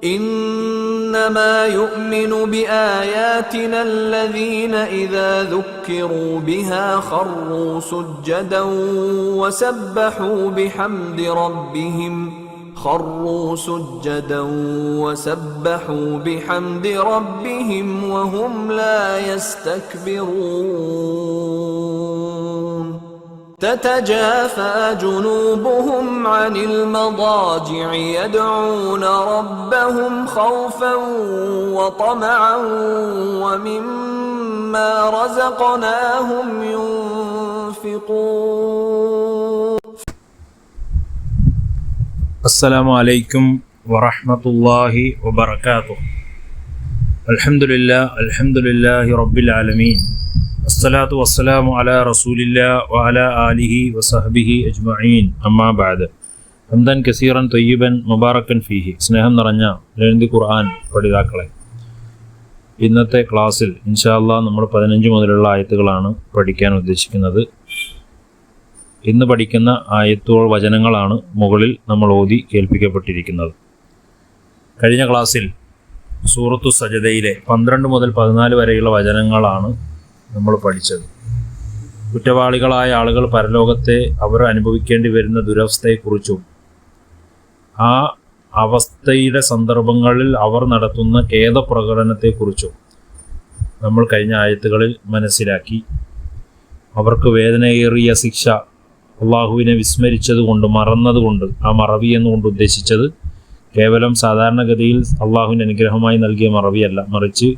إنما يؤمن بآياتنا الذين إذا ذكروا بها خروا سجدا وسبحوا بحمد ربهم وهم لا يستكبرون تتجافى جنوبهم عن المضاجع يدعون ربهم خوفا وطمعا ومما رزقناهم ينفقون. السلام عليكم ورحمة الله وبركاته. الحمد لله رب العالمين. الصلاة والسلام على رسول الله وعلى آله وصحبه أجمعين. أما بعد. ഹംദൻ കസീറൻ ത്വയ്യിബൻ മുബാറക്കൻ ഫീഹി. സ്നേഹം നിറഞ്ഞ ലളിത ഖുർആൻ പഠിതാക്കളെ, ഇന്നത്തെ ക്ലാസ്സിൽ ഇൻഷാ അല്ലാഹ് നമ്മൾ 15 മുതലുള്ള ആയത്തുകളാണ് പഠിക്കാൻ ഉദ്ദേശിക്കുന്നത്. ഇന്ന് പഠിക്കുന്ന ആയത്തുകൾ വചനങ്ങളാണ് മുകളിൽ നമ്മൾ ഓതി കേൾപ്പിക്കപ്പെട്ടിരിക്കുന്നത്. കഴിഞ്ഞ ക്ലാസ്സിൽ സൂറത്തു സജദയിലെ 12 മുതൽ 14 വരെയുള്ള വചനങ്ങളാണ് നമ്മൾ പഠിച്ചത്. കുറ്റവാളികളായ ആളുകൾ പരലോകത്തെ അവർ അനുഭവിക്കേണ്ടി വരുന്ന ദുരവസ്ഥയെക്കുറിച്ചും ആ അവസ്ഥയുടെ സന്ദർഭങ്ങളിൽ അവർ നടത്തുന്ന ഖേദപ്രകടനത്തെക്കുറിച്ചും നമ്മൾ കഴിഞ്ഞ ആയത്തുകളിൽ മനസ്സിലാക്കി. അവർക്ക് വേദനയേറിയ ശിക്ഷ അള്ളാഹുവിനെ വിസ്മരിച്ചതുകൊണ്ട്, മറന്നതുകൊണ്ട്, ആ മറവി എന്നുകൊണ്ട് ഉദ്ദേശിച്ചത് കേവലം സാധാരണഗതിയിൽ അള്ളാഹുവിൻ്റെ അനുഗ്രഹമായി നൽകിയ മറവിയല്ല, മറിച്ച്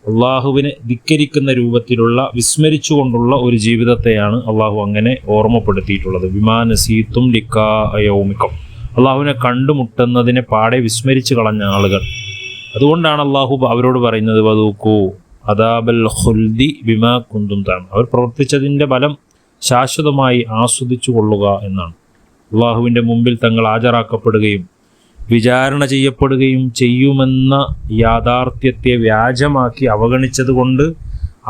അള്ളാഹുവിനെ ധിക്കരിക്കുന്ന രൂപത്തിലുള്ള വിസ്മരിച്ചുകൊണ്ടുള്ള ഒരു ജീവിതത്തെയാണ് അള്ളാഹു അങ്ങനെ ഓർമ്മപ്പെടുത്തിയിട്ടുള്ളത്. ബിമാ നസീതും ലിഖാ യൗമിക്കും, അള്ളാഹുവിനെ കണ്ടുമുട്ടുന്നതിനെ പാടെ വിസ്മരിച്ച് കളഞ്ഞ ആളുകൾ. അതുകൊണ്ടാണ് അള്ളാഹു അവരോട് പറയുന്നത് വദൂഖൂ അദാബൽ ഖുൽദി ബിമാ കുന്തും തഅമലൂൻ, അവർ പ്രവർത്തിച്ചതിൻ്റെ ഫലം ശാശ്വതമായി ആസ്വദിച്ചു കൊള്ളുക എന്നാണ്. അള്ളാഹുവിൻ്റെ മുമ്പിൽ തങ്ങൾ ഹാജരാക്കപ്പെടുകയും വിചാരണ ചെയ്യപ്പെടുകയും ചെയ്യുമെന്ന യാഥാർത്ഥ്യത്തെ വ്യാജമാക്കി അവഗണിച്ചതുകൊണ്ട്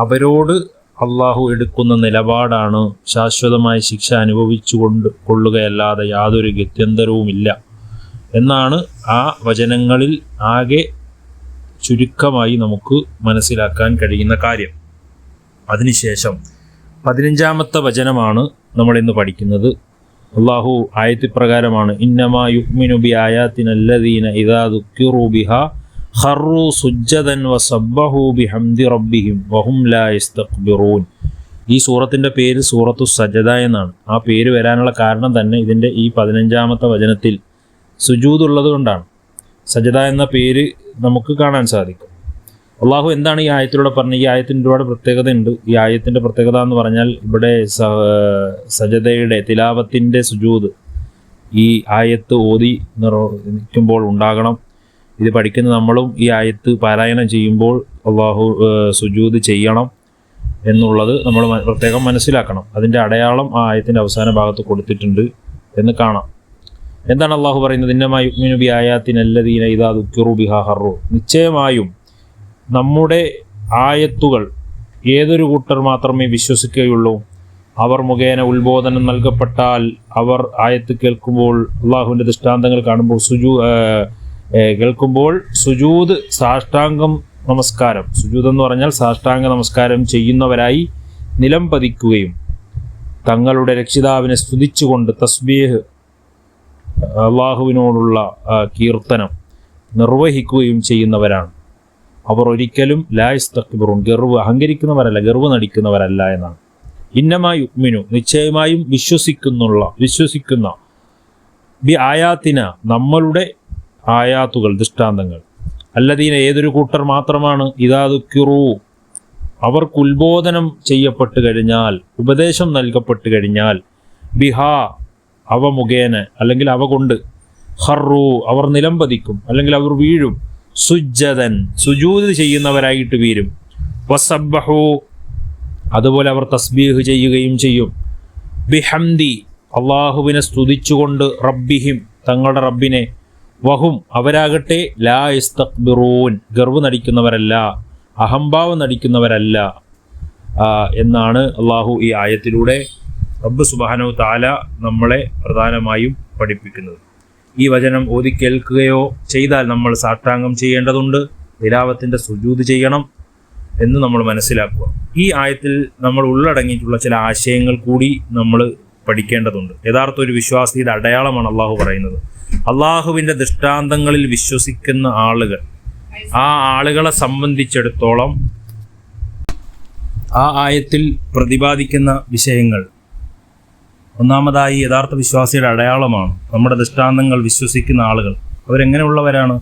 അവരോട് അള്ളാഹു എടുക്കുന്ന നിലപാടാണ് ശാശ്വതമായ ശിക്ഷ അനുഭവിച്ചു കൊള്ളുകയല്ലാതെ യാതൊരു ഗത്യന്തരവുമില്ല എന്നാണ് ആ വചനങ്ങളിൽ ആകെ ചുരുക്കമായി നമുക്ക് മനസ്സിലാക്കാൻ കഴിയുന്ന കാര്യം. അതിനുശേഷം 15-ാമത്തെ വചനമാണ് നമ്മളിന്ന് പഠിക്കുന്നത്. അള്ളാഹു ആയത്തിപ്രകാരമാണ് ഇന്നമാ യുഅ്മിനു ബി ആയാതിനല്ലദീന ഇദാ ദുക്കിറൂ ബിഹാ ഖറൂ സുജ്ജദൻ വസബ്ബഹൂ ബിഹംദി റബ്ബിഹിം വഹും ലാ യസ്തക്ബിറൂൻ. ഈ സൂറത്തിൻ്റെ പേര് സൂറത്തു സജദ എന്നാണ്. ആ പേര് വരാനുള്ള കാരണം തന്നെ ഇതിൻ്റെ ഈ 15-ാമത്തെ വചനത്തിൽ സുജൂദുള്ളത് കൊണ്ടാണ്. സജദ എന്ന പേര് നമുക്ക് കാണാൻ സാധിക്കും. അള്ളാഹു എന്താണ് ഈ ആയത്തിലൂടെ പറഞ്ഞത്? ഈ ആയത്തിൻ്റെ ഒരുപാട് പ്രത്യേകതയുണ്ട്. ഈ ആയത്തിൻ്റെ പ്രത്യേകത എന്ന് പറഞ്ഞാൽ ഇവിടെ സജദയുടെ തിലാവത്തിൻ്റെ സുജൂദ് ഈ ആയത്ത് ഓതി നിർവഹിക്കുമ്പോൾ ഉണ്ടാകണം. ഇത് പഠിക്കുന്ന നമ്മളും ഈ ആയത്ത് പാരായണം ചെയ്യുമ്പോൾ അള്ളാഹു സുജൂദ് ചെയ്യണം എന്നുള്ളത് നമ്മൾ പ്രത്യേകം മനസ്സിലാക്കണം. അതിൻ്റെ അടയാളം ആ ആയത്തിൻ്റെ അവസാന ഭാഗത്ത് കൊടുത്തിട്ടുണ്ട് എന്ന് കാണാം. എന്താണ് അള്ളാഹു പറയുന്നത്? ഇന്നമാ യുഅ്മിനു ബി ആയാതിനല്ലദീന ഇദാ ദുക്കിറൂ ബിഹാ ഖറൂ, നിശ്ചയമായും നമ്മുടെ ആയത്തുകൾ ഏതൊരു കൂട്ടർ മാത്രമേ വിശ്വസിക്കുകയുള്ളൂ? അവർ മുഖേന ഉത്ബോധനം നൽകപ്പെട്ടാൽ, അവർ ആയത്ത് കേൾക്കുമ്പോൾ, അള്ളാഹുവിൻ്റെ ദൃഷ്ടാന്തങ്ങൾ കാണുമ്പോൾ, കേൾക്കുമ്പോൾ സുജൂദ് സാഷ്ടാംഗം നമസ്കാരം, സുജൂദ് എന്ന് പറഞ്ഞാൽ സാഷ്ടാംഗ നമസ്കാരം ചെയ്യുന്നവരായി നിലം പതിക്കുകയും തങ്ങളുടെ രക്ഷിതാവിനെ സ്തുതിച്ചുകൊണ്ട് തസ്ബീഹ്, അള്ളാഹുവിനോടുള്ള കീർത്തനം നിർവഹിക്കുകയും ചെയ്യുന്നവരാണ്. അവർ ഒരിക്കലും ലാ യസ്തക്ബിറൂൻ, അഹങ്കരിക്കുന്നവരല്ല, ഗർവ് നടിക്കുന്നവരല്ല എന്നാണ്. ഇന്നമാ യുഅ്മിനു, നിശ്ചയമായും വിശ്വസിക്കുന്ന ബി ആയാത്തിന, നമ്മളുടെ ആയാത്തുകൾ, ദൃഷ്ടാന്തങ്ങൾ, അല്ലദീന ഏതൊരു കൂട്ടർ മാത്രമാണ് ഇദാ ദുക്കിറൂ, അവർക്ക് ഉത്ബോധനം ചെയ്യപ്പെട്ട് കഴിഞ്ഞാൽ, ഉപദേശം നൽകപ്പെട്ട് കഴിഞ്ഞാൽ, ബിഹാ അവ മുഖേന അല്ലെങ്കിൽ അവ കൊണ്ട്, ഖറൂ അവർ നിലംപതിക്കും അല്ലെങ്കിൽ അവർ വീഴും, സുജ്ജദൻ സുജൂദ് ചെയ്യുന്നവരായിട്ട് വീരും, വസബ്ബഹു അതുപോലെ അവർ തസ്ബീഹ് ചെയ്യുകയും ചെയ്യും, ബിഹംദി അള്ളാഹുവിനെ സ്തുതിച്ചുകൊണ്ട്, റബ്ബിഹിം തങ്ങളുടെ റബ്ബിനെ, വഹും അവരാകട്ടെ ലാ യസ്തക്ബിറൂൻ ഗർവ് നടിക്കുന്നവരല്ല, അഹംഭാവം നടിക്കുന്നവരല്ല എന്നാണ് അള്ളാഹു ഈ ആയത്തിലൂടെ റബ്ബ് സുബ്ഹാനഹു തആല നമ്മളെ പ്രധാനമായും പഠിപ്പിക്കുന്നത്. ഈ വചനം ഓതി കേൾക്കുകയോ ചെയ്താൽ നമ്മൾ സാഷ്ടാംഗം ചെയ്യേണ്ടതുണ്ട്, തിലാവത്തിൻ്റെ സുജൂദ് ചെയ്യണം എന്ന് നമ്മൾ മനസ്സിലാക്കുക. ഈ ആയത്തിൽ നമ്മൾ ഉള്ളടങ്ങിയിട്ടുള്ള ചില ആശയങ്ങൾ കൂടി നമ്മൾ പഠിക്കേണ്ടതുണ്ട്. യഥാർത്ഥ ഒരു വിശ്വാസിയുടെ അടയാളമാണ് അള്ളാഹു പറയുന്നത്. അള്ളാഹുവിൻ്റെ ദൃഷ്ടാന്തങ്ങളിൽ വിശ്വസിക്കുന്ന ആളുകൾ, ആ ആളുകളെ സംബന്ധിച്ചിടത്തോളം ആ ആയത്തിൽ പ്രതിപാദിക്കുന്ന വിഷയങ്ങൾ ഒന്നാമതായി യഥാർത്ഥ വിശ്വാസിയുടെ അടയാളമാണ്. നമ്മുടെ ദൃഷ്ടാന്തങ്ങൾ വിശ്വസിക്കുന്ന ആളുകൾ അവരെങ്ങനെയുള്ളവരാണ്?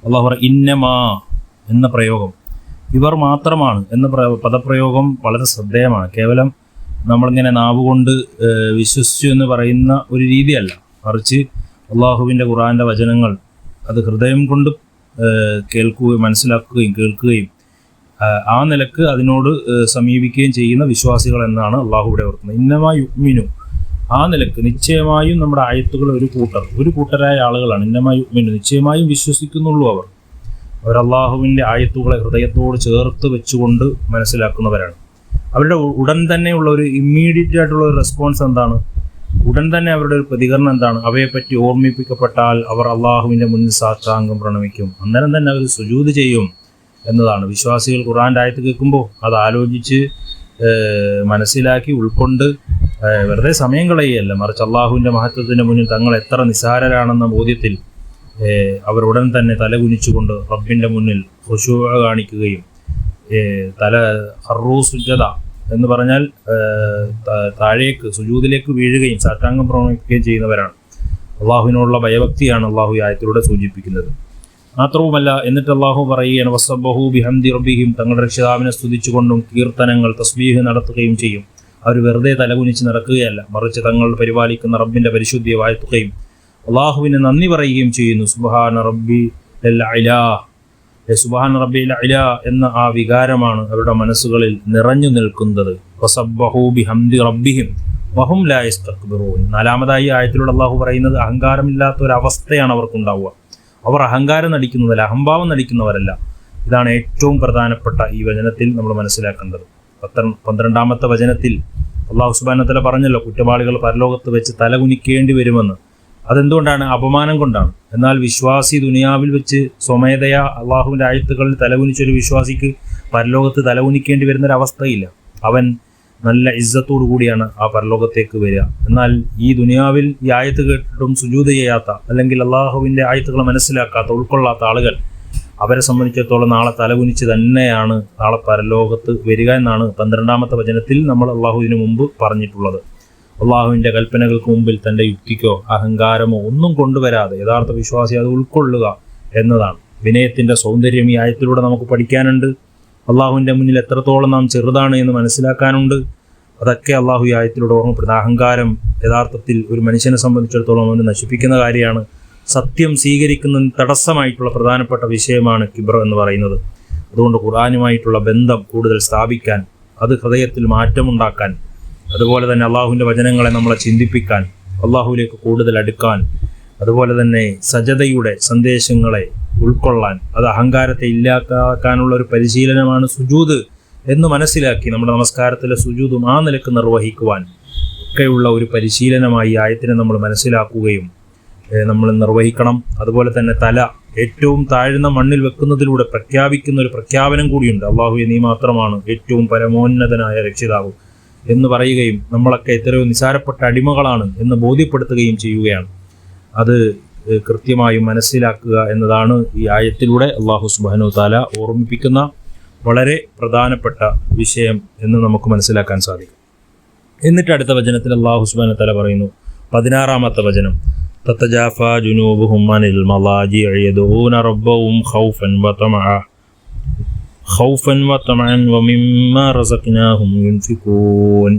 അള്ളാഹു ഇന്നമാ എന്ന പ്രയോഗം, ഇവർ മാത്രമാണ് എന്ന പദപ്രയോഗം വളരെ ശ്രദ്ധേയമാണ്. കേവലം നമ്മളിങ്ങനെ നാവുകൊണ്ട് വിശ്വസിച്ചു എന്ന് പറയുന്ന ഒരു രീതിയല്ല, മറിച്ച് അള്ളാഹുവിൻ്റെ ഖുർആൻ്റെ വചനങ്ങൾ അത് ഹൃദയം കൊണ്ട് കേൾക്കുകയും മനസ്സിലാക്കുകയും കേൾക്കുകയും ആ നിലക്ക് അതിനോട് സമീപിക്കുകയും ചെയ്യുന്ന വിശ്വാസികൾ എന്നാണ് അള്ളാഹു ഇവിടെ ഓർക്കുന്നത്. ഇന്നമാ യുഅ്മിനു, ആ നിലക്ക് നിശ്ചയമായും നമ്മുടെ ആയത്തുകൾ ഒരു കൂട്ടരായ ആളുകളാണ്. ഇന്നമാ യുഅ്മിനു, നിശ്ചയമായും വിശ്വസിക്കുന്നുള്ളൂ അവർ അള്ളാഹുവിൻ്റെ ആയത്തുകളെ ഹൃദയത്തോട് ചേർത്ത് വെച്ചുകൊണ്ട് മനസ്സിലാക്കുന്നവരാണ്. അവരുടെ ഉടൻ തന്നെയുള്ള ഒരു ഇമ്മീഡിയറ്റ് ആയിട്ടുള്ള ഒരു റെസ്പോൺസ് എന്താണ്? ഉടൻ തന്നെ അവരുടെ ഒരു പ്രതികരണം എന്താണ്? അവയെപ്പറ്റി ഓർമ്മിപ്പിക്കപ്പെട്ടാൽ അവർ അള്ളാഹുവിൻ്റെ മുന്നിൽ സാഷ്ടാംഗം പ്രണമിക്കും, അന്നേരം തന്നെ അവർ സുജൂദ് ചെയ്യും എന്നതാണ്. വിശ്വാസികൾ ഖുർആൻ്റെ ആയത്ത് കേൾക്കുമ്പോൾ അത് ആലോചിച്ച് മനസ്സിലാക്കി ഉൾക്കൊണ്ട് വെറുതെ സമയം കളയുകയല്ല, മറിച്ച് അള്ളാഹുവിൻ്റെ മഹത്വത്തിൻ്റെ മുന്നിൽ തങ്ങൾ എത്ര നിസാരരാണെന്ന ബോധ്യത്തിൽ അവർ ഉടൻ തന്നെ തലകുനിച്ചുകൊണ്ട് റബ്ബിൻ്റെ മുന്നിൽ ഖുശൂഅ കാണിക്കുകയും ഹർറൂ സുജ്ജദ എന്ന് പറഞ്ഞാൽ താഴേക്ക് സുജൂദിലേക്ക് വീഴുകയും സാഷ്ടാംഗം പ്രവർത്തിക്കുകയും ചെയ്യുന്നവരാണ്. അള്ളാഹുവിനോടുള്ള ഭയഭക്തിയാണ് അള്ളാഹു ഈ ആയത്തിലൂടെ സൂചിപ്പിക്കുന്നത്. മാത്രവുമല്ല, എന്നിട്ട് അള്ളാഹു പറയുകയാണ് വസബ്ബഹു ബിഹംദി റബ്ബിഹിം, തങ്ങളുടെ രക്ഷിതാവിനെ സ്തുതിച്ചുകൊണ്ടും കീർത്തനങ്ങൾ തസ്ബീഹ് നടത്തുകയും ചെയ്യും. അവർ വെറുതെ തലകുനിച്ച് നടക്കുകയല്ല, മറിച്ച് തങ്ങൾ പരിപാലിക്കുന്ന റബ്ബിൻ്റെ പരിശുദ്ധിയെ വാഴ്ത്തുകയും അള്ളാഹുവിനെ നന്ദി പറയുകയും ചെയ്യുന്നു. സുബ്ഹാന റബ്ബി അലാ, സുബ്ഹാന റബ്ബിൽ അലാ എന്ന ആ വികാരമാണ് അവരുടെ മനസ്സുകളിൽ നിറഞ്ഞു നിൽക്കുന്നത്. വസബ്ബഹു ബിഹംദി റബ്ബിഹിം വഹും ലാ യസ്തക്ബിറൂൻ. നാലാമതായി ആയത്തിലൂടെ അള്ളാഹു പറയുന്നത് അഹങ്കാരമില്ലാത്ത ഒരവസ്ഥയാണ് അവർക്കുണ്ടാവുക. അവർ അഹങ്കാരം നടിക്കുന്നതല്ല, അഹംഭാവം നടിക്കുന്നവരല്ല. ഇതാണ് ഏറ്റവും പ്രധാനപ്പെട്ട ഈ വചനത്തിൽ നമ്മൾ മനസ്സിലാക്കേണ്ടത്. 12-ാമത്തെ വചനത്തിൽ അള്ളാഹു സുബ്ഹാനഹു വ തആല പറഞ്ഞല്ലോ, കുറ്റവാളികൾ പരലോകത്ത് വെച്ച് തലകുനിക്കേണ്ടി വരുമെന്ന്. അതെന്തുകൊണ്ടാണ്? അപമാനം കൊണ്ടാണ്. എന്നാൽ വിശ്വാസി ദുനിയാവിൽ വെച്ച് സ്വമേധയാ അള്ളാഹുവിൻ്റെ ആയത്തുകളിൽ തലകുനിച്ചൊരു വിശ്വാസിക്ക് പരലോകത്ത് തലകുനിക്കേണ്ടി വരുന്നൊരവസ്ഥയില്ല. അവൻ നല്ല ഇസ്സത്തോടു കൂടിയാണ് ആ പരലോകത്തേക്ക് വരിക. എന്നാൽ ഈ ദുനിയാവിൽ ഈ ആയത്ത് കേട്ടിട്ടും സുജൂദ് ചെയ്യാത്ത, അല്ലെങ്കിൽ അള്ളാഹുവിൻ്റെ ആയത്തുകൾ മനസ്സിലാക്കാത്ത, ഉൾക്കൊള്ളാത്ത ആളുകൾ, അവരെ സംബന്ധിച്ചിടത്തോളം നാളെ തലകുനിച്ച് തന്നെയാണ് നാളെ പരലോകത്ത് വരിക എന്നാണ് 12-ാമത്തെ വചനത്തിൽ നമ്മൾ അള്ളാഹുവിന് മുമ്പ് പറഞ്ഞിട്ടുള്ളത്. അള്ളാഹുവിൻ്റെ കൽപ്പനകൾക്ക് മുമ്പിൽ തൻ്റെ യുക്തിക്കോ അഹങ്കാരമോ ഒന്നും കൊണ്ടുവരാതെ യഥാർത്ഥ വിശ്വാസി അത് ഉൾക്കൊള്ളുക എന്നതാണ്. വിനയത്തിൻ്റെ സൗന്ദര്യം ഈ ആയത്തിലൂടെ നമുക്ക് പഠിക്കാനുണ്ട്. അള്ളാഹുവിൻ്റെ മുന്നിൽ എത്രത്തോളം നാം ചെറുതാണ് എന്ന് മനസ്സിലാക്കാനുണ്ട്. അതൊക്കെ അള്ളാഹു ഈ ആയത്തിലൂടെ ഓർമ്മപ്പെടുന്ന അഹങ്കാരം യഥാർത്ഥത്തിൽ ഒരു മനുഷ്യനെ സംബന്ധിച്ചിടത്തോളം അവന് നശിപ്പിക്കുന്ന കാര്യമാണ്. സത്യം സ്വീകരിക്കുന്നതിന് തടസ്സമായിട്ടുള്ള പ്രധാനപ്പെട്ട വിഷയമാണ് കിബ്ർ എന്ന് പറയുന്നത്. അതുകൊണ്ട് ഖുർആനുമായിട്ടുള്ള ബന്ധം കൂടുതൽ സ്ഥാപിക്കാൻ, അത് ഹൃദയത്തിൽ മാറ്റമുണ്ടാക്കാൻ, അതുപോലെ തന്നെ അള്ളാഹുവിൻ്റെ വചനങ്ങളെ നമ്മളെ ചിന്തിപ്പിക്കാൻ, അള്ളാഹുവിലേക്ക് കൂടുതൽ അടുക്കാൻ, അതുപോലെ തന്നെ സജദയുടെ സന്ദേശങ്ങളെ ഉൾക്കൊള്ളാൻ, അത് അഹങ്കാരത്തെ ഇല്ലാക്കാനുള്ള ഒരു പരിശീലനമാണ് സുജൂദ് എന്ന് മനസ്സിലാക്കി നമ്മുടെ നമസ്കാരത്തിലെ സുജൂദും ആ നിലക്ക് നിർവഹിക്കുവാൻ ഒക്കെയുള്ള ഒരു പരിശീലനമായി ആയത്തിനെ നമ്മൾ മനസ്സിലാക്കുകയും നമ്മൾ നിർവഹിക്കണം. അതുപോലെ തന്നെ തല ഏറ്റവും താഴ്ന്ന മണ്ണിൽ വെക്കുന്നതിലൂടെ പ്രഖ്യാപിക്കുന്ന ഒരു പ്രഖ്യാപനം കൂടിയുണ്ട്. അള്ളാഹുവേ, നീ മാത്രമാണ് ഏറ്റവും പരമോന്നതനായ രക്ഷിതാവ് എന്ന് പറയുകയും നമ്മളൊക്കെ എത്രയോ നിസാരപ്പെട്ട അടിമകളാണ് എന്ന് ബോധ്യപ്പെടുത്തുകയും ചെയ്യുകയാണ്. അത് കൃത്യമായും മനസ്സിലാക്കുക എന്നതാണ് ഈ ആയത്തിലൂടെ അള്ളാഹു സുബ്ഹാനഹു വ തആല ഓർമ്മിപ്പിക്കുന്ന വളരെ പ്രധാനപ്പെട്ട വിഷയം എന്ന് നമുക്ക് മനസ്സിലാക്കാൻ സാധിക്കും. എന്നിട്ട് അടുത്ത വചനത്തിൽ അള്ളാഹു സുബ്ഹാനഹു വ തആല പറയുന്നു, 16-ാമത്തെ വചനം, തതജാഫാ ജുനൂബുഹും അനിൽ മളാജിഇ യദഊന റബ്ബഹും ഖൗഫൻ വതമഅൻ വമിമ്മാ റസഖ്നാഹും യുൻഫിഖൂൻ.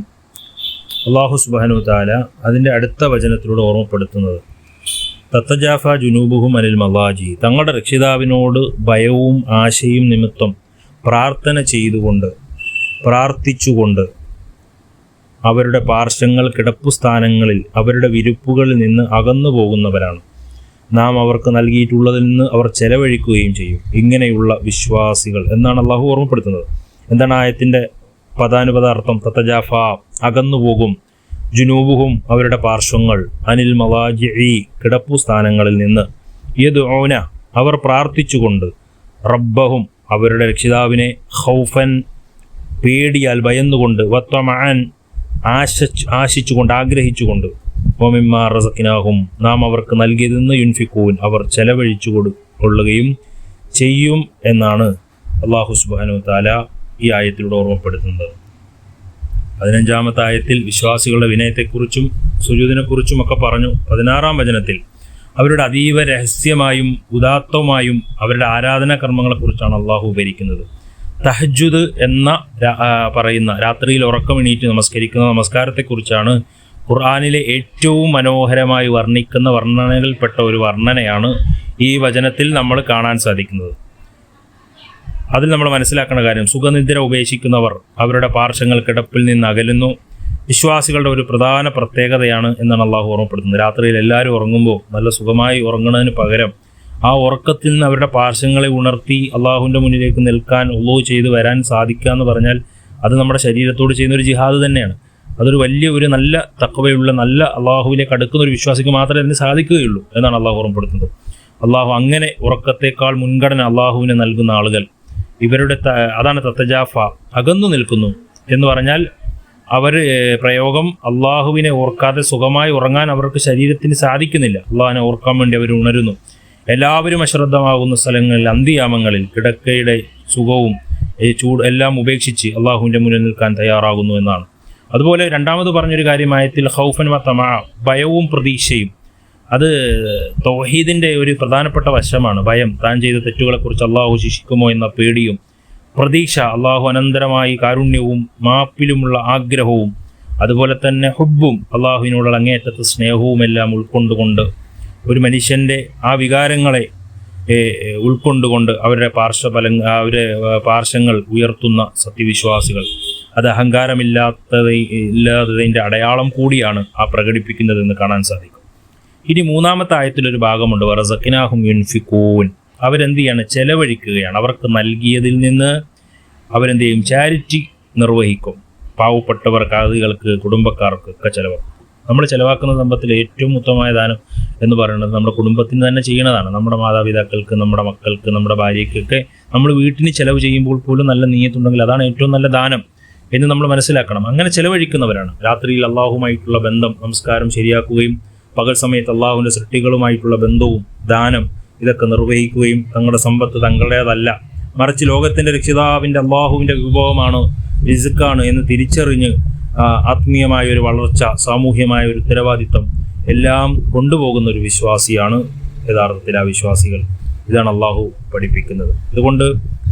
അള്ളാഹു സുബ്ഹാനഹു വ തആല അതിൻ്റെ അടുത്ത വചനത്തിലൂടെ ഓർമ്മപ്പെടുത്തുന്നത്, തതജാഫാ ജുനൂബുഹും അനിൽ മളാജി, തങ്ങളുടെ രക്ഷിതാവിനോട് ഭയവും ആശയും നിമിത്തം പ്രാർത്ഥന ചെയ്തുകൊണ്ട്, പ്രാർത്ഥിച്ചുകൊണ്ട് അവരുടെ പാർശ്വങ്ങൾ കിടപ്പുസ്ഥാനങ്ങളിൽ അവരുടെ വിരുപ്പുകളിൽ നിന്ന് അകന്നു പോകുന്നവരാണ്. നാം അവർക്ക് നൽകിയിട്ടുള്ളതിൽ നിന്ന് അവർ ചെലവഴിക്കുകയും ചെയ്യും. ഇങ്ങനെയുള്ള വിശ്വാസികൾ എന്നാണ് അള്ളാഹു ഓർമ്മപ്പെടുത്തുന്നത്. എന്താണ് ആയത്തിൻ്റെ പദാനുപദാർത്ഥം? തതജാഫ, അകന്നു പോകും, ജുനൂബുഹും അവരുടെ പാർശ്വങ്ങൾ, അനിൽ മവാജിഇ കിടപ്പു സ്ഥാനങ്ങളിൽ നിന്ന്, യദ്ഊന അവർ പ്രാർത്ഥിച്ചുകൊണ്ട്, റബ്ബഹും അവരുടെ രക്ഷിതാവിനെ, ഖൗഫൻ പേടിയാൽ ഭയന്നുകൊണ്ട്, വത്വമഅൻ ആശിച്ചുകൊണ്ട് ആഗ്രഹിച്ചുകൊണ്ട്, വമിമ്മാ റസഖ്നാഹും നാം അവർക്ക് നൽകിയതിൽ നിന്ന്, യുൻഫിഖൂൻ അവർ ചെലവഴിച്ചു കൊള്ളുകയും ചെയ്യും എന്നാണ് അല്ലാഹു സുബ്ഹാനഹു വതആല ഈ ആയത്തിലൂടെ ഓർമ്മപ്പെടുത്തുന്നത്. 15-ാമത്തെ ആയത്തിൽ വിശ്വാസികളുടെ വിനയത്തെക്കുറിച്ചും സുജൂദിനെക്കുറിച്ചും ഒക്കെ പറഞ്ഞു. 16-ാം വചനത്തിൽ അവരുടെ അതീവ രഹസ്യമായും ഉദാത്തവുമായും അവരുടെ ആരാധനാ കർമ്മങ്ങളെക്കുറിച്ചാണ് അള്ളാഹു വിവരിക്കുന്നത്. തഹജ്ജുദ് എന്ന പറയുന്ന രാത്രിയിൽ ഉറക്കമെണീറ്റ് നമസ്കരിക്കുന്ന നമസ്കാരത്തെക്കുറിച്ചാണ് ഖുർആനിലെ ഏറ്റവും മനോഹരമായി വർണ്ണിക്കുന്ന വർണ്ണനകളിൽപ്പെട്ട ഒരു വർണ്ണനയാണ് ഈ വചനത്തിൽ നമ്മൾ കാണാൻ സാധിക്കുന്നത്. അതിൽ നമ്മൾ മനസ്സിലാക്കുന്ന കാര്യം, സുഖനിദ്ര ഉപേക്ഷിക്കുന്നവർ അവരുടെ പാർശ്വങ്ങൾ കിടപ്പിൽ നിന്ന് അകലുന്നു. വിശ്വാസികളുടെ ഒരു പ്രധാന പ്രത്യേകതയാണ് എന്നാണ് അള്ളാഹു ഓർമ്മപ്പെടുത്തുന്നത്. രാത്രിയിൽ എല്ലാവരും ഉറങ്ങുമ്പോൾ നല്ല സുഖമായി ഉറങ്ങുന്നതിന് പകരം ആ ഉറക്കത്തിൽ നിന്ന് അവരുടെ പാർശ്വങ്ങളെ ഉണർത്തി അള്ളാഹുവിൻ്റെ മുന്നിലേക്ക് നിൽക്കാൻ ഉളൂ ചെയ്ത് വരാൻ സാധിക്കുക എന്ന് പറഞ്ഞാൽ അത് നമ്മുടെ ശരീരത്തോട് ചെയ്യുന്ന ഒരു ജിഹാദ് തന്നെയാണ്. അതൊരു വലിയ ഒരു നല്ല തഖ്വയുള്ള നല്ല അള്ളാഹുവിലേക്ക് അടുക്കുന്ന ഒരു വിശ്വാസിക്ക് മാത്രമേ അതിന് സാധിക്കുകയുള്ളൂ എന്നാണ് അള്ളാഹു ഓർമ്മപ്പെടുത്തുന്നത്. അള്ളാഹു അങ്ങനെ ഉറക്കത്തേക്കാൾ മുൻഗണന അള്ളാഹുവിന് നൽകുന്ന ആളുകൾ, ഇവരുടെ അതാണ് തത്തജാഫ, അകന്നു നിൽക്കുന്നു എന്ന് പറഞ്ഞാൽ അവർ പ്രയോഗം അള്ളാഹുവിനെ ഓർക്കാതെ സുഖമായി ഉറങ്ങാൻ അവർക്ക് ശരീരത്തിന് സാധിക്കുന്നില്ല. അള്ളാഹിനെ ഓർക്കാൻ വേണ്ടി അവർ ഉണരുന്നു. എല്ലാവരും അശ്രദ്ധമാകുന്ന സ്ഥലങ്ങളിൽ അന്തിയാമങ്ങളിൽ കിടക്കയുടെ സുഖവും ചൂട് എല്ലാം ഉപേക്ഷിച്ച് അള്ളാഹുവിൻ്റെ മുന്നിൽ നിൽക്കാൻ തയ്യാറാകുന്നു എന്നാണ്. അതുപോലെ രണ്ടാമത് പറഞ്ഞൊരു കാര്യമായത്തിൽ ഖൗഫൻ വ തമഅ ഭയവും പ്രതീക്ഷയും, അത് തൗഹീദിൻ്റെ ഒരു പ്രധാനപ്പെട്ട വശമാണ്. ഭയം, താൻ ചെയ്ത തെറ്റുകളെക്കുറിച്ച് അള്ളാഹു ശിക്ഷിക്കുമോ എന്ന പേടിയും, പ്രതീക്ഷ അള്ളാഹു അനന്തരമായി കാരുണ്യവും മാപ്പിലുമുള്ള ആഗ്രഹവും, അതുപോലെ തന്നെ ഹുബ്ബും അള്ളാഹുവിനോടുള്ള അങ്ങേയറ്റത്തെ സ്നേഹവും എല്ലാം ഉൾക്കൊണ്ടുകൊണ്ട് ഒരു മനുഷ്യൻ്റെ ആ വികാരങ്ങളെ ഉൾക്കൊണ്ടുകൊണ്ട് അവരുടെ പാർശ്വങ്ങൾ ഉയർത്തുന്ന സത്യവിശ്വാസികൾ, അത് അഹങ്കാരമില്ലാത്തതിൻ്റെ അടയാളം കൂടിയാണ് ആ പ്രകടിപ്പിക്കുന്നതെന്ന് കാണാൻ സാധിക്കും. ഇനി 3-ാമത്തെ ആയത്തിലൊരു ഭാഗമുണ്ട്, വറസഖ്നാഹും യുൻഫിഖൂൻ അവരെന്ത് ചെയ്യാണ്? ചെലവഴിക്കുകയാണ്. അവർക്ക് നൽകിയതിൽ നിന്ന് അവരെന്ത് ചെയ്യും? ചാരിറ്റി നിർവഹിക്കും. പാവപ്പെട്ടവർക്ക്, ആദികൾക്ക്, കുടുംബക്കാർക്ക് ഒക്കെ ചെലവാക്കും. നമ്മൾ ചിലവാക്കുന്ന സമ്പത്തിൽ ഏറ്റവും ഉത്തമമായ ദാനം എന്ന് പറയുന്നത് നമ്മുടെ കുടുംബത്തിന് തന്നെ ചെയ്യുന്നതാണ്. നമ്മുടെ മാതാപിതാക്കൾക്ക്, നമ്മുടെ മക്കൾക്ക്, നമ്മുടെ ഭാര്യയ്ക്കൊക്കെ നമ്മൾ വീട്ടിന് ചിലവ് ചെയ്യുമ്പോൾ പോലും നല്ല നീയത്തുണ്ടെങ്കിൽ അതാണ് ഏറ്റവും നല്ല ദാനം എന്ന് നമ്മൾ മനസ്സിലാക്കണം. അങ്ങനെ ചിലവഴിക്കുന്നവരാണ്. രാത്രിയിൽ അള്ളാഹുമായിട്ടുള്ള ബന്ധം, നമസ്കാരം ശരിയാക്കുകയും പകൽ സമയത്ത് അള്ളാഹുവിൻ്റെ സൃഷ്ടികളുമായിട്ടുള്ള ബന്ധവും ദാനം ഇതൊക്കെ നിർവഹിക്കുകയും തങ്ങളുടെ സമ്പത്ത് തങ്ങളുടേതല്ല, മറിച്ച് ലോകത്തിൻ്റെ രക്ഷിതാവിൻ്റെ അള്ളാഹുവിൻ്റെ വിഭവമാണ്, റിസ്ക്കാണ് എന്ന് തിരിച്ചറിഞ്ഞ് ആത്മീയമായ ഒരു വളർച്ച, സാമൂഹ്യമായ ഒരു ഉത്തരവാദിത്വം എല്ലാം കൊണ്ടുപോകുന്ന ഒരു വിശ്വാസിയാണ് യഥാർത്ഥത്തിൽ ആ വിശ്വാസികൾ. ഇതാണ് അള്ളാഹു പഠിപ്പിക്കുന്നത്. അതുകൊണ്ട്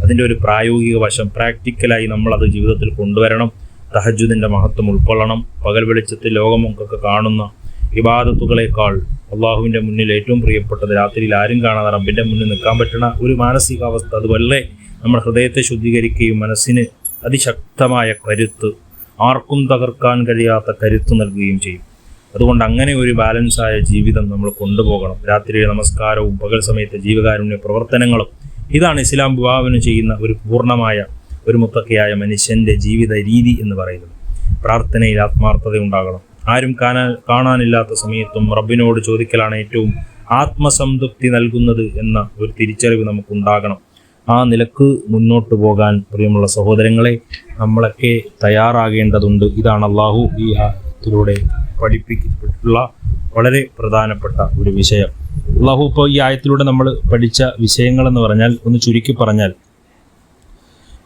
അതിൻ്റെ ഒരു പ്രായോഗിക വശം, പ്രാക്ടിക്കലായി നമ്മളത് ജീവിതത്തിൽ കൊണ്ടുവരണം. തഹജ്ജുദിൻ്റെ മഹത്വം ഉൾക്കൊള്ളണം. പകൽ വെളിച്ചത്തിൽ ലോകമൊക്കെ കാണുന്ന ഇബാദത്തുകളേക്കാൾ അള്ളാഹുവിൻ്റെ മുന്നിൽ ഏറ്റവും പ്രിയപ്പെട്ടത് രാത്രിയിൽ ആരും കാണാതെ റബ്ബിൻ്റെ മുന്നിൽ നിൽക്കാൻ പറ്റുന്ന ഒരു മാനസികാവസ്ഥ. അത് വളരെ നമ്മുടെ ഹൃദയത്തെ ശുദ്ധീകരിക്കുകയും മനസ്സിന് അതിശക്തമായ കരുത്ത്, ആർക്കും തകർക്കാൻ കഴിയാത്ത കരുത്ത് നൽകുകയും ചെയ്യും. അതുകൊണ്ട് അങ്ങനെ ഒരു ബാലൻസായ ജീവിതം നമ്മൾ കൊണ്ടുപോകണം. രാത്രിയിലെ നമസ്കാരവും പകൽ സമയത്തെ ജീവകാരുണ്യ പ്രവർത്തനങ്ങളും, ഇതാണ് ഇസ്ലാം വിഭാവനം ചെയ്യുന്ന ഒരു പൂർണ്ണമായ ഒരു മുത്തക്കയായ മനുഷ്യൻ്റെ ജീവിത രീതി എന്ന് പറയുന്നത്. പ്രാർത്ഥനയിൽ ആത്മാർത്ഥത ഉണ്ടാകണം. ആരും കാണാനില്ലാത്ത സമയത്തും റബ്ബിനോട് ചോദിക്കലാണ് ഏറ്റവും ആത്മസംതൃപ്തി നൽകുന്നത് എന്ന ഒരു തിരിച്ചറിവ് നമുക്കുണ്ടാകണം. ആ നിലക്ക് മുന്നോട്ട് പോകാൻ പ്രിയമുള്ള സഹോദരങ്ങളെ നമ്മളൊക്കെ തയ്യാറാകേണ്ടതുണ്ട്. ഇതാണ് അള്ളാഹു ഈ ആയത്തിലൂടെ പഠിപ്പിക്കപ്പെട്ടിട്ടുള്ള വളരെ പ്രധാനപ്പെട്ട ഒരു വിഷയം. അള്ളാഹു ഇപ്പോൾ ഈ ആയത്തിലൂടെ നമ്മൾ പഠിച്ച വിഷയങ്ങളെന്ന് പറഞ്ഞാൽ, ഒന്ന് ചുരുക്കി പറഞ്ഞാൽ,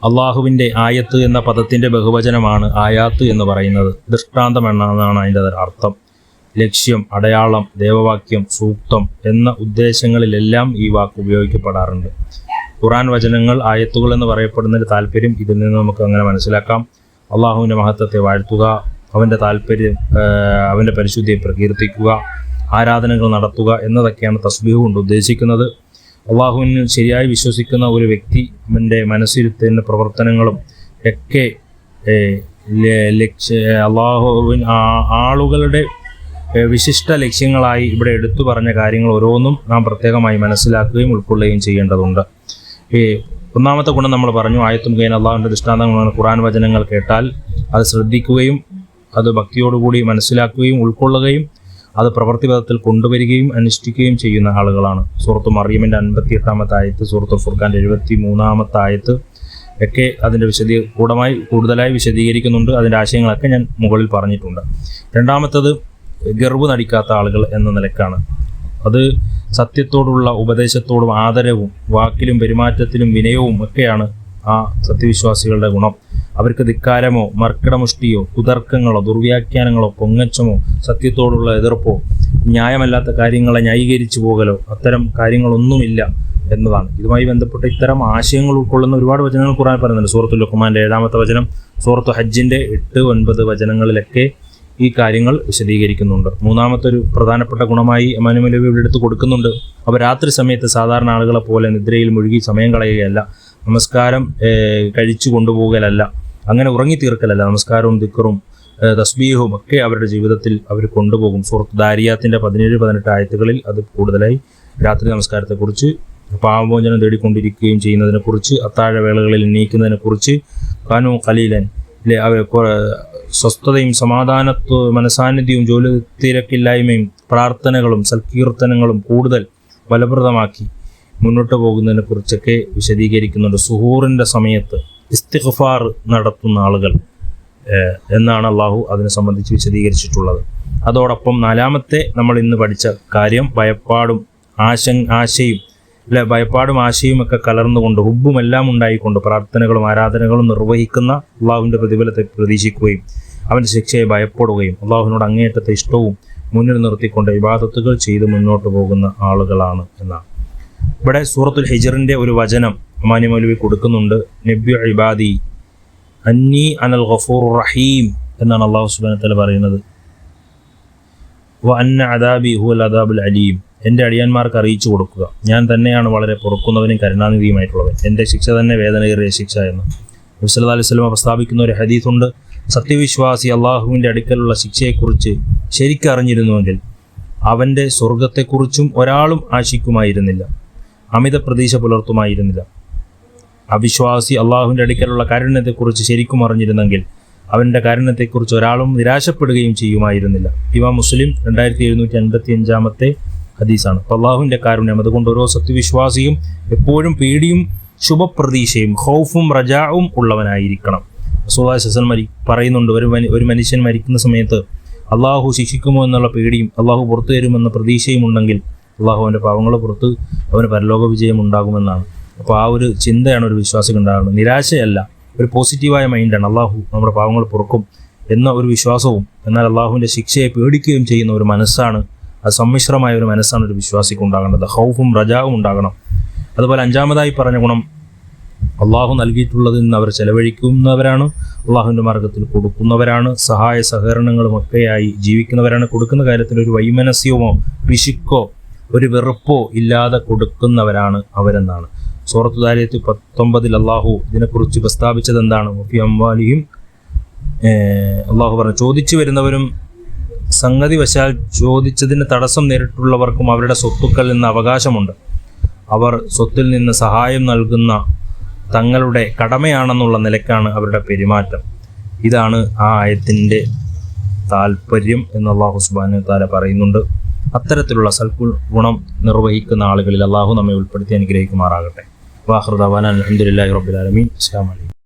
അള്ളാഹുവിൻ്റെ ആയത്ത് എന്ന പദത്തിൻ്റെ ബഹുവചനമാണ് ആയാത്ത് എന്ന് പറയുന്നത്. ദൃഷ്ടാന്തം എന്നാണ് അതിൻ്റെ അർത്ഥം. ലക്ഷ്യം, അടയാളം, ദേവവാക്യം, സൂക്തം എന്ന ഉദ്ദേശങ്ങളിലെല്ലാം ഈ വാക്ക് ഉപയോഗിക്കപ്പെടാറുണ്ട്. ഖുർആൻ വചനങ്ങൾ ആയത്തുകൾ എന്ന് പറയപ്പെടുന്നതിന് താല്പര്യം ഇതിൽ നിന്ന് നമുക്ക് അങ്ങനെ മനസ്സിലാക്കാം. അള്ളാഹുവിൻ്റെ മഹത്വത്തെ വാഴ്ത്തുക, അവൻ്റെ താല്പര്യം, അവൻ്റെ പരിശുദ്ധിയെ പ്രകീർത്തിക്കുക, ആരാധനകൾ നടത്തുക എന്നതൊക്കെയാണ് തസ്ബീഹ് കൊണ്ട് ഉദ്ദേശിക്കുന്നത്. അള്ളാഹുവിന് ശരിയായി വിശ്വസിക്കുന്ന ഒരു വ്യക്തി അവൻ്റെ മനസ്സിരുത്തുന്ന പ്രവർത്തനങ്ങളും ഒക്കെ ആളുകളുടെ വിശിഷ്ട ലക്ഷ്യങ്ങളായി ഇവിടെ എടുത്തു പറഞ്ഞ കാര്യങ്ങൾ ഓരോന്നും നാം പ്രത്യേകമായി മനസ്സിലാക്കുകയും ഉൾക്കൊള്ളുകയും ചെയ്യേണ്ടതുണ്ട്. ഒന്നാമത്തെ ഗുണം നമ്മൾ പറഞ്ഞു, ആയത്തും മുഖേന അള്ളാഹുവിൻ്റെ ദൃഷ്ടാന്തങ്ങളാണ്. ഖുർആൻ വചനങ്ങൾ കേട്ടാൽ അത് ശ്രദ്ധിക്കുകയും അത് ഭക്തിയോടുകൂടി മനസ്സിലാക്കുകയും ഉൾക്കൊള്ളുകയും അത് പ്രവൃത്തിപഥത്തിൽ കൊണ്ടുവരികയും അനുഷ്ഠിക്കുകയും ചെയ്യുന്ന ആളുകളാണ്. സൂറത്ത് മറിയമിൻ്റെ 58-ാമത്തെ ആയത്ത്, സൂറത്ത് ഫുർഖാൻ്റെ 73-ാമത്തെ ആയത്ത് ഒക്കെ അതിൻ്റെ കൂടുതലായി വിശദീകരിക്കുന്നുണ്ട്. അതിൻ്റെ ആശയങ്ങളൊക്കെ ഞാൻ മുകളിൽ പറഞ്ഞിട്ടുണ്ട്. രണ്ടാമത്തത് ഗർവ് നടിക്കാത്ത ആളുകൾ എന്ന നിലക്കാണ്. അത് സത്യത്തോടുള്ള ഉപദേശത്തോടും ആദരവും വാക്കിലും പെരുമാറ്റത്തിലും വിനയവും ഒക്കെയാണ് ആ സത്യവിശ്വാസികളുടെ ഗുണം. അവർക്ക് ധിക്കാരമോ മർക്കടമുഷ്ടിയോ കുതർക്കങ്ങളോ ദുർവ്യാഖ്യാനങ്ങളോ പൊങ്ങച്ചമോ സത്യത്തോടുള്ള എതിർപ്പോ ന്യായമല്ലാത്ത കാര്യങ്ങളെ ന്യായീകരിച്ചു പോകലോ അത്തരം കാര്യങ്ങളൊന്നുമില്ല എന്നതാണ്. ഇതുമായി ബന്ധപ്പെട്ട് ഇത്തരം ആശയങ്ങൾ ഉൾക്കൊള്ളുന്ന ഒരുപാട് വചനങ്ങൾ ഖുർആൻ പറയുന്നുണ്ട്. സൂറത്തുൽ ലുഖ്മാൻ്റെ 7-ാമത്തെ വചനം, സൂറത്തു ഹജ്ജിൻ്റെ 8-9 വചനങ്ങളിലൊക്കെ ഈ കാര്യങ്ങൾ വിശദീകരിക്കുന്നുണ്ട്. മൂന്നാമത്തെ ഒരു പ്രധാനപ്പെട്ട ഗുണമായി ഇമാം നബവി ഇവിടെ എടുത്ത് കൊടുക്കുന്നുണ്ട്. അവർ രാത്രി സമയത്ത് സാധാരണ ആളുകളെ പോലെ നിദ്രയിൽ മുഴുകി സമയം കളയുകയല്ല, നമസ്കാരം കഴിച്ചു കൊണ്ടുപോകലല്ല, അങ്ങനെ ഉറങ്ങിത്തീർക്കലല്ല. നമസ്കാരവും ദിക്റും തസ്ബീഹും ഒക്കെ അവരുടെ ജീവിതത്തിൽ അവർ കൊണ്ടുപോകും. സൂറത്ത് ദാരിയാത്തിൻ്റെ 17-18 ആയത്തുകളിൽ അത് കൂടുതലായി രാത്രി നമസ്കാരത്തെക്കുറിച്ച്, പാപമോചനം തേടിക്കൊണ്ടിരിക്കുകയും ചെയ്യുന്നതിനെക്കുറിച്ച്, അത്താഴവേളകളിൽ എണീക്കുന്നതിനെക്കുറിച്ച്, കാനു ഖലീലൻ സ്വസ്ഥതയും മനസാന്നിധ്യവും ജോലി തിരക്കില്ലായ്മയും പ്രാർത്ഥനകളും സൽകീർത്തനങ്ങളും കൂടുതൽ ഫലപ്രദമാക്കി മുന്നോട്ട് പോകുന്നതിനെ കുറിച്ചൊക്കെ വിശദീകരിക്കുന്നുണ്ട്. സുഹൂറിൻ്റെ സമയത്ത് ഇസ്തിഗ്ഫാർ നടത്തുന്ന ആളുകൾ എന്നാണ് അള്ളാഹു അതിനെ സംബന്ധിച്ച് വിശദീകരിച്ചിട്ടുള്ളത്. അതോടൊപ്പം നാലാമത്തെ നമ്മൾ ഇന്ന് പഠിച്ച കാര്യം ഭയപ്പാടും ആശയും ഒക്കെ കലർന്നുകൊണ്ട് ഹുബ്ബുമെല്ലാം ഉണ്ടായിക്കൊണ്ട് പ്രാർത്ഥനകളും ആരാധനകളും നിർവഹിക്കുന്ന അള്ളാഹുവിൻ്റെ പ്രതിഫലത്തെ പ്രതീക്ഷിക്കുകയും അവൻ്റെ ശിക്ഷയെ ഭയപ്പെടുകയും അള്ളാഹുവിനോട് അങ്ങേയറ്റത്തെ ഇഷ്ടവും മുന്നിൽ നിർത്തിക്കൊണ്ട് ഇബാദത്തുകൾ ചെയ്ത് മുന്നോട്ട് പോകുന്ന ആളുകളാണ് എന്നാണ്. ഇവിടെ സൂറത്തുൽ ഹിജ്റിൻ്റെ ഒരു വചനം ഇമാം മൗലവി കൊടുക്കുന്നുണ്ട്. നബ്ബി ഇബാദി അന്നി അനൽ ഗഫൂറുർ റഹീം എന്നാണ് അള്ളാഹു സുബ്ഹാനഹു വ തആല പറയുന്നത്. വ അന്ന അദാബി ഹുവൽ അദാബുൽ അലീം, എൻ്റെ അടിയാന്മാർക്ക് അറിയിച്ചു കൊടുക്കുക, ഞാൻ തന്നെയാണ് വളരെ പൊറുക്കുന്നവനും കരുണാനിധിയുമായിട്ടുള്ളവൻ, എൻ്റെ ശിക്ഷ തന്നെ വേദനയേറിയ ശിക്ഷ എന്ന് നബി സല്ലല്ലാഹു അലൈഹി വസല്ലം പ്രസ്താവിക്കുന്ന ഒരു ഹദീസുണ്ട്. സത്യവിശ്വാസി അള്ളാഹുവിൻ്റെ അടുക്കലുള്ള ശിക്ഷയെക്കുറിച്ച് ശരിക്കറിഞ്ഞിരുന്നുവെങ്കിൽ അവൻ്റെ സ്വർഗത്തെക്കുറിച്ചും ഒരാളും ആശിക്കുമായിരുന്നില്ല, അമിത പ്രതീക്ഷ പുലർത്തുമായിരുന്നില്ല. അവിശ്വാസി അള്ളാഹുവിൻ്റെ അടുക്കലുള്ള കാരുണ്യത്തെക്കുറിച്ച് ശരിക്കും അറിഞ്ഞിരുന്നെങ്കിൽ അവൻ്റെ കാരുണ്യത്തെക്കുറിച്ച് ഒരാളും നിരാശപ്പെടുകയും ചെയ്യുമായിരുന്നില്ല. ഇമാം മുസ്ലിം 2755-ാമത്തെ ഹദീസാണ്. അപ്പോൾ അള്ളാഹുവിൻ്റെ കാരുണ്യം, അതുകൊണ്ട് ഓരോ സത്യവിശ്വാസിയും എപ്പോഴും പേടിയും ശുഭപ്രതീക്ഷയും ഖൗഫും റജാവും ഉള്ളവനായിരിക്കണം. റസൂലുള്ളാഹി സ്വല്ലല്ലാഹു അലൈഹി വസല്ലം പറയുന്നുണ്ട്, ഒരു മനുഷ്യൻ മരിക്കുന്ന സമയത്ത് അള്ളാഹു ശിക്ഷിക്കുമോ എന്നുള്ള പേടിയും അള്ളാഹു പുറത്തു തരുമെന്ന പ്രതീക്ഷയും ഉണ്ടെങ്കിൽ അള്ളാഹു അവൻ്റെ പാവങ്ങൾ പുറത്ത് അവന് പരലോക വിജയം ഉണ്ടാകുമെന്നാണ്. അപ്പോൾ ആ ഒരു ചിന്തയാണ് ഒരു വിശ്വാസിക്ക് ഉണ്ടാകുന്നത്. നിരാശയല്ല, ഒരു പോസിറ്റീവായ മൈൻഡാണ്. അള്ളാഹു നമ്മുടെ പാവങ്ങൾ പൊറുക്കും എന്ന ഒരു വിശ്വാസവും എന്നാൽ അള്ളാഹുവിൻ്റെ ശിക്ഷയെ പേടിക്കുകയും ചെയ്യുന്ന ഒരു മനസ്സാണ്, അത് സമ്മിശ്രമായ ഒരു മനസ്സാണ് ഒരു വിശ്വാസിക്ക് ഉണ്ടാകേണ്ടത്. ഖൗഫും റജാവും ഉണ്ടാകണം. അതുപോലെ അഞ്ചാമതായി പറഞ്ഞ ഗുണം, അള്ളാഹു നൽകിയിട്ടുള്ളതിൽ നിന്ന് അവർ ചെലവഴിക്കുന്നവരാണ്, അള്ളാഹുവിൻ്റെ മാർഗത്തിൽ കൊടുക്കുന്നവരാണ്, സഹായ സഹകരണങ്ങളുമൊക്കെയായി ജീവിക്കുന്നവരാണ്. കൊടുക്കുന്ന കാര്യത്തിൽ ഒരു വൈമനസ്യമോ പിശുക്കോ ഒരു വെറുപ്പോ ഇല്ലാതെ കൊടുക്കുന്നവരാണ് അവരെന്നാണ്. സൂറത്ത് ദാരിയത്ത് 19 അള്ളാഹു ഇതിനെക്കുറിച്ച് പ്രസ്താവിച്ചത് എന്താണ്? ഫി അംവാലിഹിം, അള്ളാഹു പറഞ്ഞു, ചോദിച്ചു വരുന്നവരും സംഗതി വശാൽ ചോദിച്ചതിന് തടസ്സം നേരിട്ടുള്ളവർക്കും അവരുടെ സ്വത്തുക്കളിൽ നിന്ന് അവകാശമുണ്ട്. അവർ സ്വത്തിൽ നിന്ന് സഹായം നൽകുന്ന തങ്ങളുടെ കടമയാണെന്നുള്ള നിലക്കാണ് അവരുടെ പെരുമാറ്റം. ഇതാണ് ആ ആയത്തിൻ്റെ താല്പര്യം എന്ന് അല്ലാഹു സുബ്ഹാനഹു വ തആല പറയുന്നുണ്ട്. അത്തരത്തിലുള്ള സൽഗുണം നിർവഹിക്കുന്ന ആളുകളിൽ അല്ലാഹു നമ്മെ ഉൾപ്പെടുത്തി അനുഗ്രഹിക്കുമാറാകട്ടെ. വാഖിറു ദഅവാനാ അൽഹംദുലില്ലാഹി റബ്ബിൽ ആലമീൻ. അസ്സലാമു അലൈക്കും.